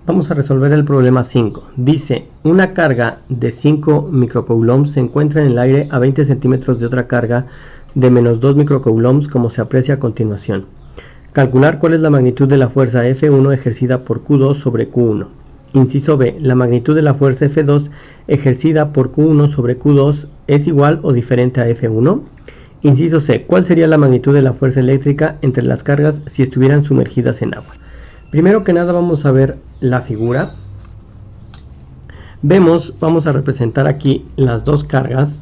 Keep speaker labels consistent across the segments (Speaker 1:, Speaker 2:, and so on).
Speaker 1: Vamos a resolver el problema 5. Dice, una carga de 5 microcoulombs se encuentra en el aire a 20 centímetros de otra carga de menos 2 microcoulombs, como se aprecia a continuación. Calcular cuál es la magnitud de la fuerza F1 ejercida por Q2 sobre Q1. Inciso B. La magnitud de la fuerza F2 ejercida por Q1 sobre Q2 es igual o diferente a F1. Inciso C. ¿Cuál sería la magnitud de la fuerza eléctrica entre las cargas si estuvieran sumergidas en agua? Primero que nada vamos a ver la figura. Vamos a representar aquí las dos cargas.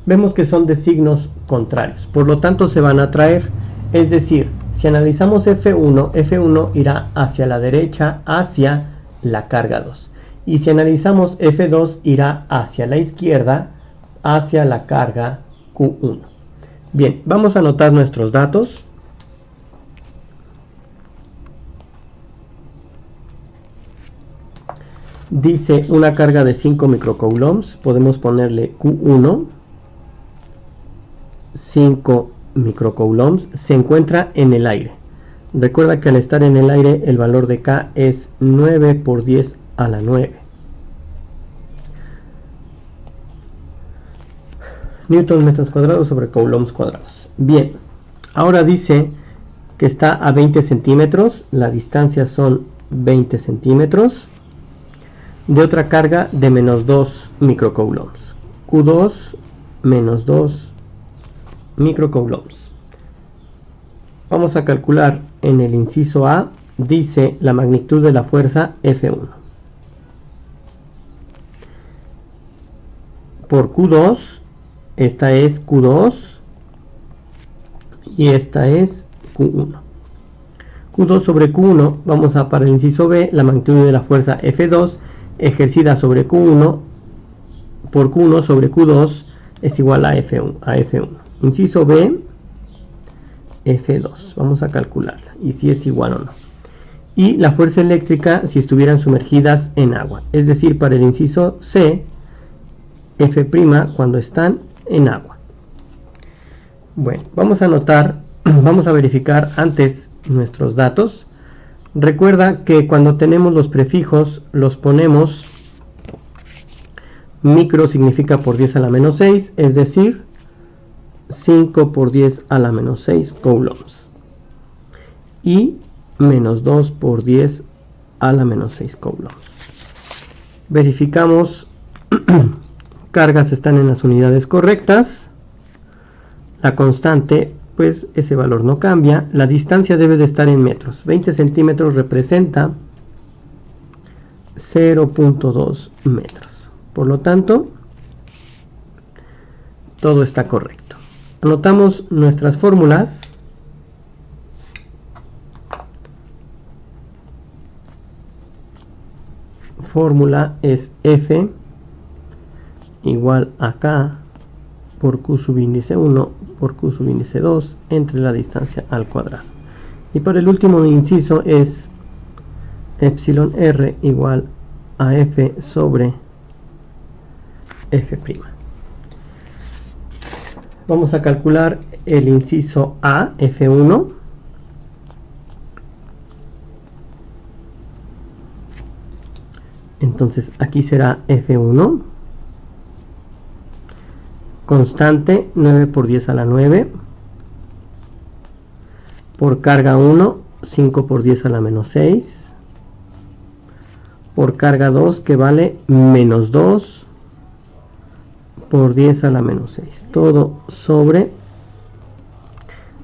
Speaker 1: Vemos que son de signos contrarios, por lo tanto se van a atraer. Es decir, si analizamos F1, F1 irá hacia la derecha, hacia la carga 2. Y si analizamos F2, irá hacia la izquierda, hacia la carga Q1. Bien, vamos a anotar nuestros datos. Dice una carga de 5 microcoulombs, podemos ponerle Q1, 5 microcoulombs, se encuentra en el aire. Recuerda que al estar en el aire el valor de K es 9 por 10 a la 9. Newton metros cuadrados sobre coulombs cuadrados. Bien, ahora dice que está a 20 centímetros, la distancia son 20 centímetros, de otra carga de menos 2 microcoulombs. Q2 menos 2 microcoulombs. Vamos a calcular en el inciso A, dice la magnitud de la fuerza F1. Por Q2, esta es Q2 y esta es Q1. Q2 sobre Q1, vamos a para el inciso B, la magnitud de la fuerza F2 ejercida sobre Q1 por Q1 sobre Q2 es igual a F1. Inciso B, F2. Vamos a calcularla y si es igual o no. Y la fuerza eléctrica si estuvieran sumergidas en agua. Es decir, para el inciso C, F' cuando están en agua. Bueno, vamos a anotar, vamos a verificar antes nuestros datos. Recuerda que cuando tenemos los prefijos los ponemos, micro significa por 10 a la menos 6, es decir, 5 por 10 a la menos 6 coulombs. Y menos 2 por 10 a la menos 6 coulombs. Verificamos, cargas están en las unidades correctas. La constante, pues ese valor no cambia. La distancia debe de estar en metros. 20 centímetros representa 0.2 metros. Por lo tanto, todo está correcto. Anotamos nuestras fórmulas. Fórmula es F igual a K por Q subíndice 1 por Q subíndice 2 entre la distancia al cuadrado. Y para el último inciso es epsilon R igual a F sobre F'. Vamos a calcular el inciso A, F1. Entonces aquí será F1. Constante 9 por 10 a la 9. Por carga 1, 5 por 10 a la menos 6. Por carga 2 que vale menos 2 por 10 a la menos 6. Todo sobre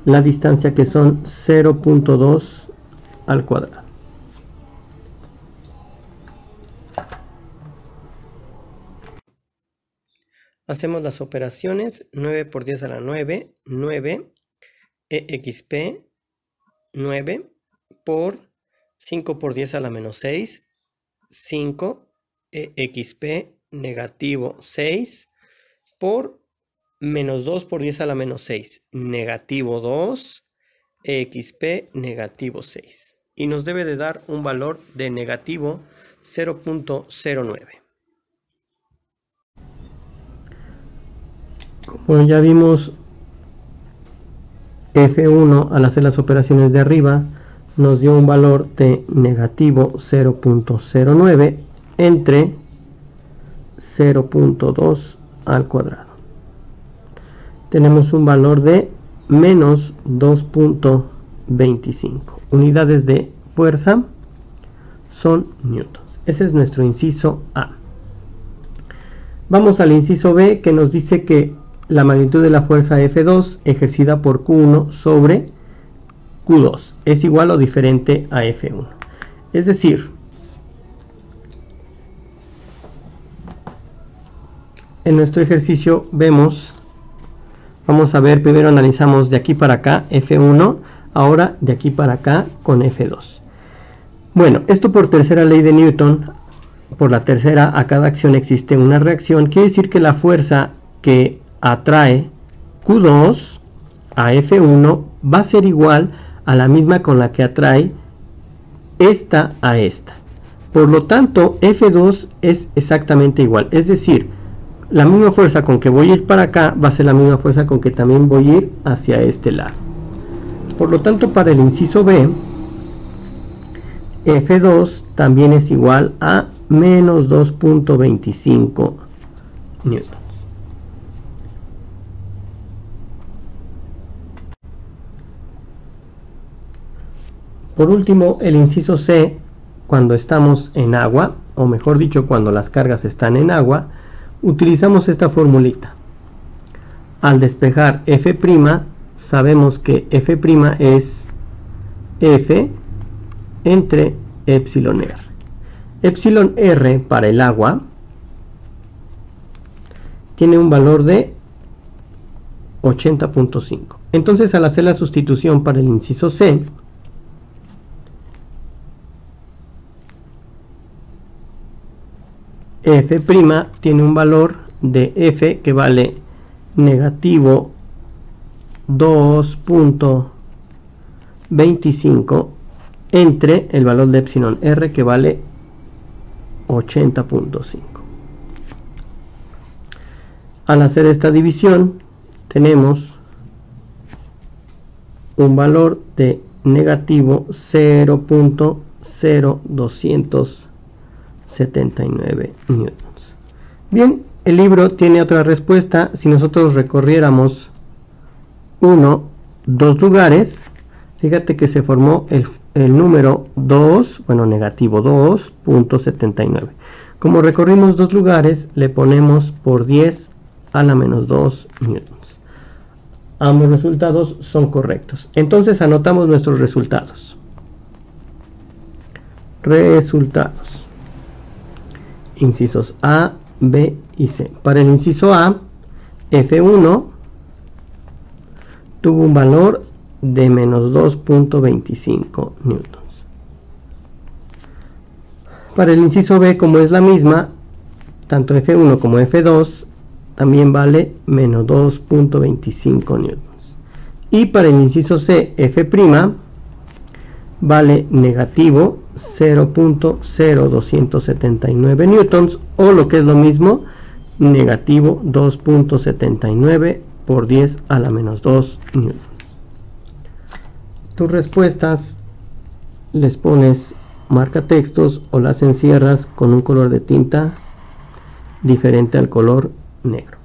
Speaker 1: la distancia que son 0.2 al cuadrado. Hacemos las operaciones. 9 por 10 a la 9, 9, exp, 9, por 5 por 10 a la menos 6, 5, exp, negativo 6, por menos 2 por 10 a la menos 6, negativo 2, exp, negativo 6. Y nos debe de dar un valor de negativo 0.09. Como ya vimos, F1 al hacer las operaciones de arriba nos dio un valor de negativo 0.09 entre 0.2 al cuadrado. Tenemos un valor de menos 2.25. Unidades de fuerza son newtons. Ese es nuestro inciso A. Vamos al inciso B, que nos dice que la magnitud de la fuerza F2 ejercida por Q1 sobre Q2 es igual o diferente a F1. Es decir, en nuestro ejercicio vamos a ver, primero analizamos de aquí para acá F1, ahora de aquí para acá con F2. Bueno, esto por tercera ley de Newton, por la tercera, a cada acción existe una reacción. Quiere decir que la fuerza que atrae Q2 a F1 va a ser igual a la misma con la que atrae esta a esta. Por lo tanto, F2 es exactamente igual. Es decir, la misma fuerza con que voy a ir para acá va a ser la misma fuerza con que también voy a ir hacia este lado. Por lo tanto, para el inciso B, F2 también es igual a menos 2.25 newtons. Por último, el inciso C, cuando estamos en agua, o mejor dicho, cuando las cargas están en agua, utilizamos esta formulita. Al despejar F', sabemos que F' es F entre epsilon R. Epsilon R para el agua tiene un valor de 80.5. Entonces, al hacer la sustitución para el inciso C, F' tiene un valor de F que vale negativo 2.25 entre el valor de epsilon R que vale 80.5. Al hacer esta división tenemos un valor de negativo 0.0279 newtons. Bien, el libro tiene otra respuesta. Si nosotros recorriéramos dos lugares, fíjate que se formó el número 2, bueno, negativo 2.79. Como recorrimos dos lugares, le ponemos por 10 a la menos 2 newtons. Ambos resultados son correctos. Entonces anotamos nuestros resultados. Resultados. Incisos A, B y C. Para el inciso A, F1 tuvo un valor de menos 2.25 newtons. Para el inciso B, como es la misma, tanto F1 como F2 también vale menos 2.25 newtons. Y para el inciso C, F' vale negativo 0.0279 newtons, o lo que es lo mismo, negativo 2.79 por 10 a la menos 2 newtons. Tus respuestas les pones marcatextos o las encierras con un color de tinta diferente al color negro.